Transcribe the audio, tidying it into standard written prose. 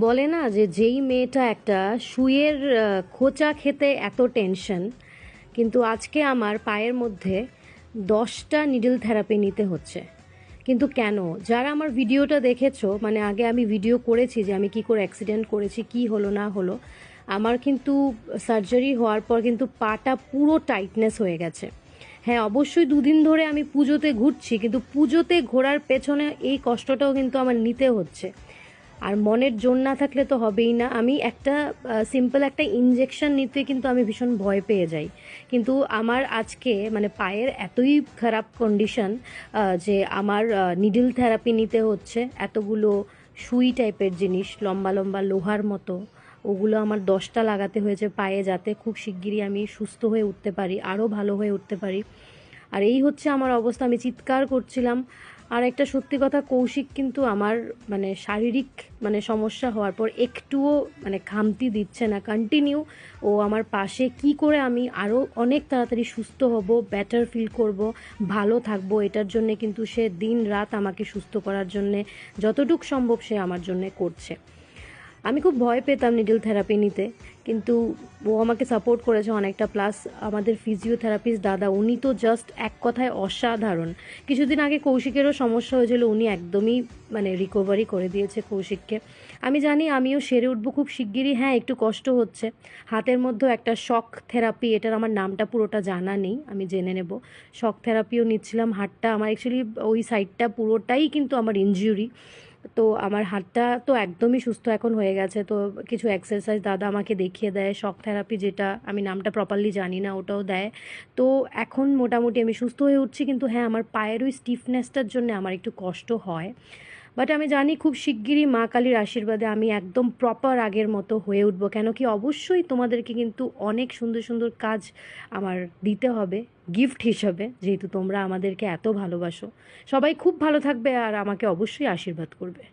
বলে না যে যেই মেয়েটা একটা সুইয়ের খোঁচা খেতে এত টেনশন, কিন্তু আজকে আমার পায়ের মধ্যে 10টা নিডল থেরাপি নিতে হচ্ছে। কিন্তু কেন? যারা আমার ভিডিওটা দেখেছো, মানে আগে আমি ভিডিও করেছি যে আমি কি করে অ্যাক্সিডেন্ট করেছি, কি হলো না হলো, আমার কিন্তু সার্জারি হওয়ার পর কিন্তু পাটা পুরো টাইটনেস হয়ে গেছে। হ্যাঁ, অবশ্যই 2 দিন ধরে আমি পুজোতে ঘুরছি, কিন্তু পুজোতে ঘোরার পেছনে এই কষ্টটাও কিন্তু আমার নিতে হচ্ছে। আর মনের জোর না থাকলে তো হবেই না। আমি একটা সিম্পল একটা ইনজেকশন নিতে কিন্তু আমি ভীষণ ভয় পেয়ে যাই। কিন্তু আমার আজকে মানে পায়ের এতই খারাপ কন্ডিশন যে আমার নিডল থেরাপি নিতে হচ্ছে। এতগুলো সুই টাইপের জিনিস, লম্বা লম্বা লোহার মতো, ওগুলো আমার 10টা লাগাতে হয়েছে পায়ে, যাতে খুব শিগগিরই আমি সুস্থ হয়ে উঠতে পারি, আরও ভালো হয়ে উঠতে পারি। আর এই হচ্ছে আমার অবস্থা, আমি চিৎকার করছিলাম। আর একটা সত্যি কথা, কৌশিক কিন্তু আমার মানে শারীরিক মানে সমস্যা হওয়ার পর একটুও মানে খামতি দিচ্ছে না, কন্টিনিউ ও আমার পাশে। কি করে আমি আরও অনেক তাড়াতাড়ি সুস্থ হব, বেটার ফিল করব, ভালো থাকবো, এটার জন্যে কিন্তু সে দিন রাত আমাকে সুস্থ করার জন্যে যতটুক সম্ভব সে আমার জন্যে করছে। আমি খুব ভয় পেতাম নিডল থেরাপি নিতে, কিন্তু ও আমাকে সাপোর্ট করেছে অনেকটা। প্লাস আমাদের ফিজিওথেরাপিস্ট দাদা, উনি তো জাস্ট এক কথায় অসাধারণ। কিছুদিন আগে কৌশিকেরও সমস্যা হয়েছিল, উনি একদমই মানে রিকভারি করে দিয়েছে কৌশিককে। আমি জানি আমিও সেরে উঠবো খুব শিগগিরই। হ্যাঁ, একটু কষ্ট হচ্ছে। হাতের মধ্যেও একটা শক থেরাপি, এটার আমার নামটা পুরোটা জানা নেই, আমি জেনে নেব। শক থেরাপিও নিচ্ছিলাম। হাতটা আমার অ্যাকচুয়ালি ওই সাইডটা পুরোটাই কিন্তু আমার ইনজুরি। তো আমার হাতটা তো একদমই সুস্থ এখন হয়ে গেছে। তো কিছু এক্সারসাইজ দাদা আমাকে দেখিয়ে দেয়, শক থেরাপি যেটা আমি নামটা প্রপারলি জানি না, ওটাও দেয়। তো এখন মোটামুটি আমি সুস্থ হয়ে উঠছি। কিন্তু হ্যাঁ, আমার পায়ের ওই স্টিফনেসটার জন্য আমার একটু কষ্ট হয়। বাট আমি জানি খুব শিগগিরই মা কালীর আশীর্বাদে আমি একদম প্রপার আগের মতো হয়ে উঠবো। কেন কি, অবশ্যই তোমাদেরকে কিন্তু অনেক সুন্দর সুন্দর কাজ আমার দিতে হবে গিফট হিসাবে, যেহেতু তোমরা আমাদেরকে এত ভালোবাসো। সবাই খুব ভালো থাকবে আর আমাকে অবশ্যই আশীর্বাদ করবে।